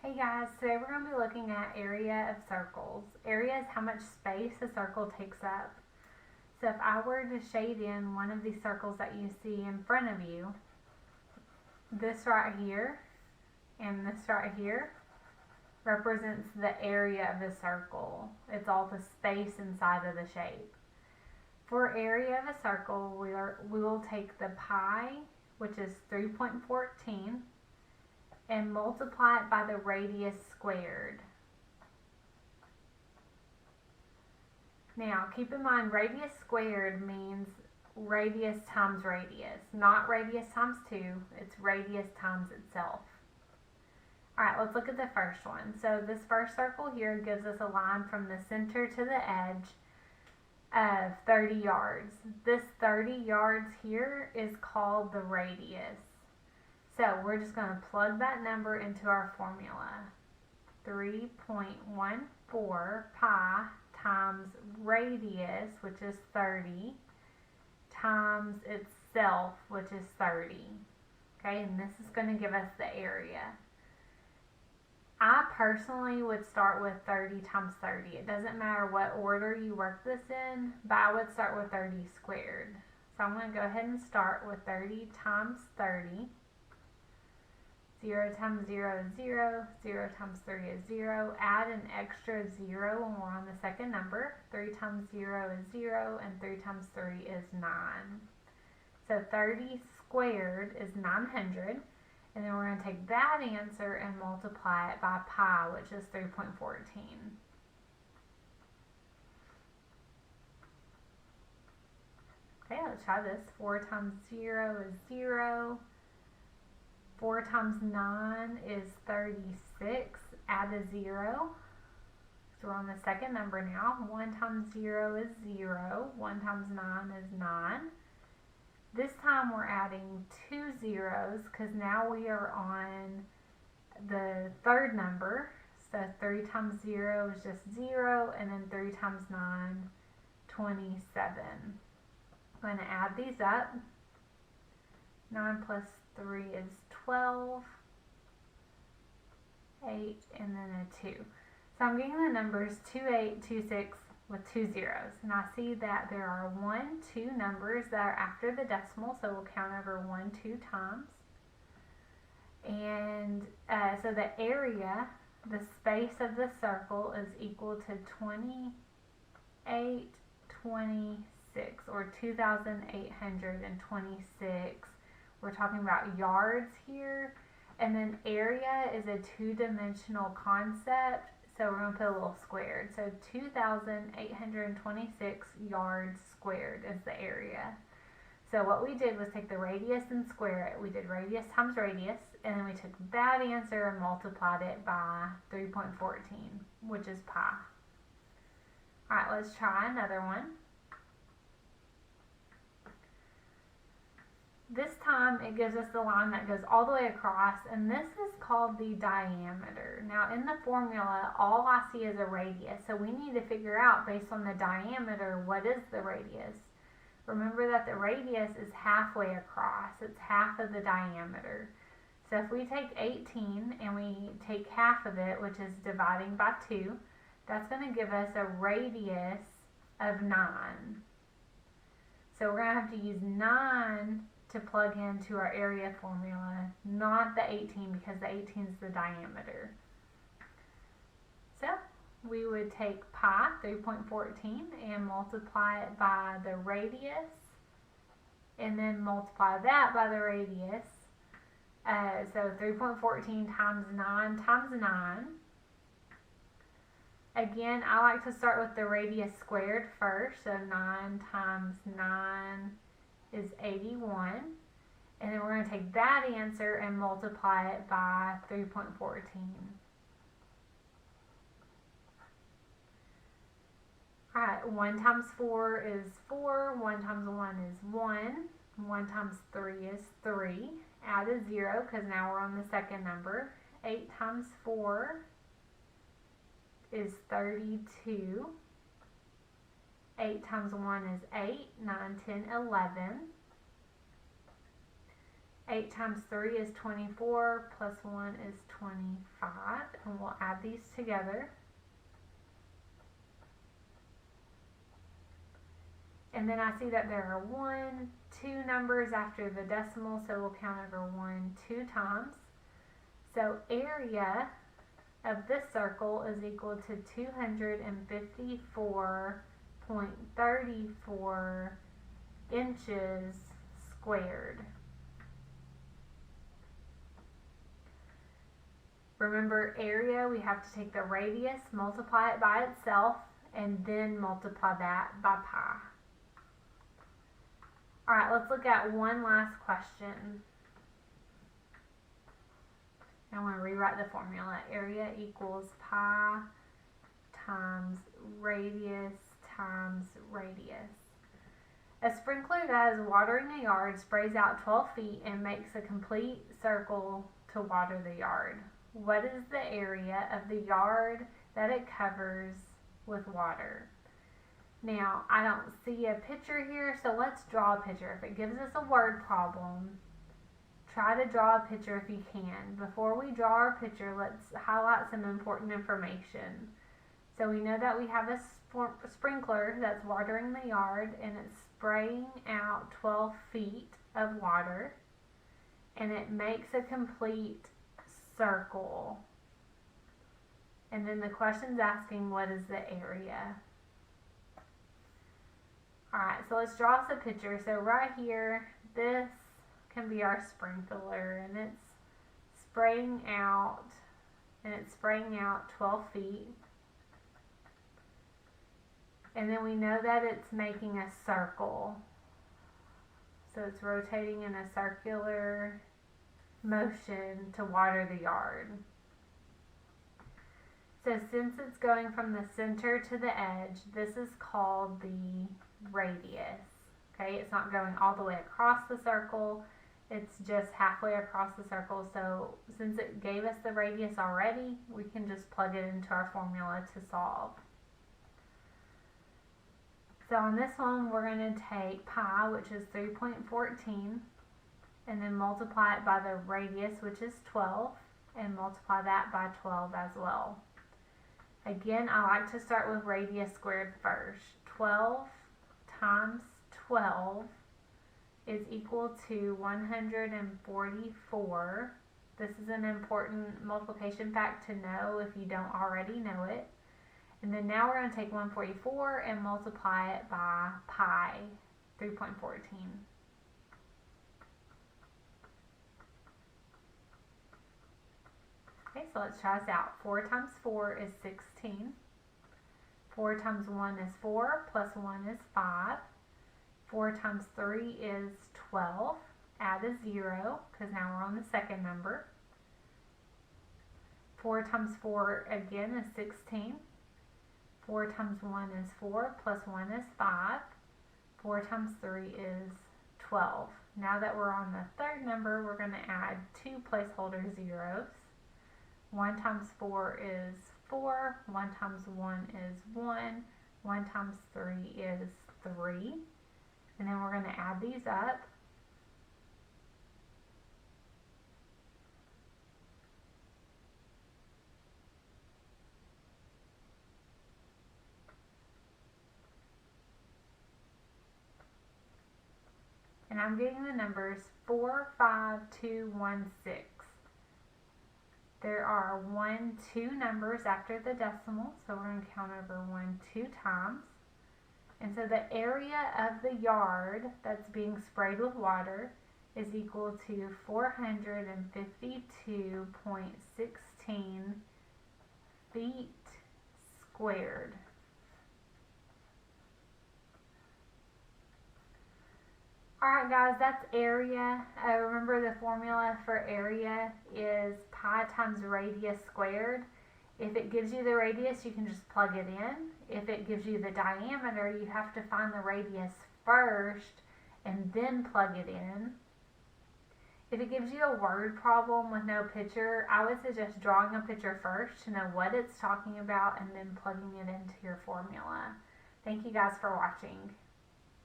Hey guys, today we're going to be looking at area of circles. Area is how much space a circle takes up. So if I were to shade in one of these circles that you see in front of you, this right here and this right here represents the area of the circle. It's all the space inside of the shape. For area of a circle, we will take the pi, which is 3.14, and multiply it by the radius squared. Now, keep in mind, radius squared means radius times radius, not radius times 2, it's radius times itself. Alright, let's look at the first one. So this first circle here gives us a line from the center to the edge of 30 yards. This 30 yards here is called the radius. So we're just going to plug that number into our formula. 3.14 pi times radius, which is 30, times itself, which is 30. Okay, and this is going to give us the area. I personally would start with 30 times 30. It doesn't matter what order you work this in, but I would start with 30 squared. So I'm going to go ahead and start with 30 times 30. 0 times 0 is 0, 0 times 30 is 0, add an extra 0 when we're on the second number. 3 times 0 is 0, and 3 times 30 is 9. So 30 squared is 900, and then we're going to take that answer and multiply it by pi, which is 3.14. Okay, let's try this. 4 times 0 is 0. 4 times 9 is 36, add a 0, so we're on the second number now. 1 times 0 is 0, 1 times 9 is 9. This time we're adding 2 zeros because now we are on the third number, so 3 times 0 is just 0, and then 3 times 9, 27. I'm going to add these up. 9 plus 3 is 12, 8, and then a 2. So I'm getting the numbers 2826 with 2 zeros. And I see that there are 1, 2 numbers that are after the decimal, so we'll count over 1, 2 times. And so the area, the space of the circle, is equal to 2826, or 2,826. We're talking about yards here, and then area is a two-dimensional concept, so we're going to put a little squared. So 2,826 yards squared is the area. So what we did was take the radius and square it. We did radius times radius, and then we took that answer and multiplied it by 3.14, which is pi. Alright, let's try another one. This time it gives us the line that goes all the way across, and this is called the diameter. Now in the formula, all I see is a radius, so we need to figure out, based on the diameter, what is the radius. Remember that the radius is halfway across, it's half of the diameter. So if we take 18 and we take half of it, which is dividing by 2, that's going to give us a radius of 9. So we're going to have to use 9 to plug into our area formula, not the 18, because the 18 is the diameter. So we would take pi, 3.14, and multiply it by the radius, and then multiply that by the radius. So 3.14 times 9 times 9. Again, I like to start with the radius squared first, so 9 times 9 is 81, and then we're going to take that answer and multiply it by 3.14. Alright, 1 times 4 is 4, 1 times 1 is 1, 1 times 3 is 3, add a 0 because now we're on the second number. 8 times 4 is 32. 8 times 1 is 8, 9, 10, 11. 8 times 3 is 24, plus 1 is 25. and we'll add these together. And then I see that there are 1, 2 numbers after the decimal, so we'll count over 1 2 times. So area of this circle is equal to 254.34 inches squared. Remember, area, we have to take the radius, multiply it by itself, and then multiply that by pi. Alright, let's look at one last question. I want to rewrite the formula. Area equals pi times radius times radius. A sprinkler that is watering a yard sprays out 12 feet and makes a complete circle to water the yard. What is the area of the yard that it covers with water? Now, I don't see a picture here, so let's draw a picture. If it gives us a word problem, try to draw a picture if you can. Before we draw our picture, let's highlight some important information. So we know that we have a sprinkler that's watering the yard, and it's spraying out 12 feet of water, and it makes a complete circle. And then the question's asking, what is the area? Alright, so let's draw us a picture. So right here, this can be our sprinkler, and it's spraying out 12 feet. And then we know that it's making a circle. So it's rotating in a circular motion to water the yard. So since it's going from the center to the edge, this is called the radius. Okay, it's not going all the way across the circle, it's just halfway across the circle. So since it gave us the radius already, we can just plug it into our formula to solve. So on this one, we're going to take pi, which is 3.14, and then multiply it by the radius, which is 12, and multiply that by 12 as well. Again, I like to start with radius squared first. 12 times 12 is equal to 144. This is an important multiplication fact to know if you don't already know it. And then now we're going to take 144 and multiply it by pi, 3.14. Okay, so let's try this out. 4 times 4 is 16. 4 times 1 is 4, plus 1 is 5. 4 times 3 is 12. Add a 0, because now we're on the second number. 4 times 4 again is 16. 4 times 1 is 4, plus 1 is 5. 4 times 3 is 12. Now that we're on the third number, we're going to add 2 placeholder zeros. 1 times 4 is 4, 1 times 1 is 1, 1 times 3 is 3. And then we're going to add these up. And I'm getting the numbers 4, 5, 2, 1, 6. There are 1, 2 numbers after the decimal, so we're going to count over 1, 2 times. And so the area of the yard that's being sprayed with water is equal to 452.16 feet squared. Alright guys, that's area. Remember the formula for area is pi times radius squared. If it gives you the radius, you can just plug it in. If it gives you the diameter, you have to find the radius first and then plug it in. If it gives you a word problem with no picture, I would suggest drawing a picture first to know what it's talking about and then plugging it into your formula. Thank you guys for watching.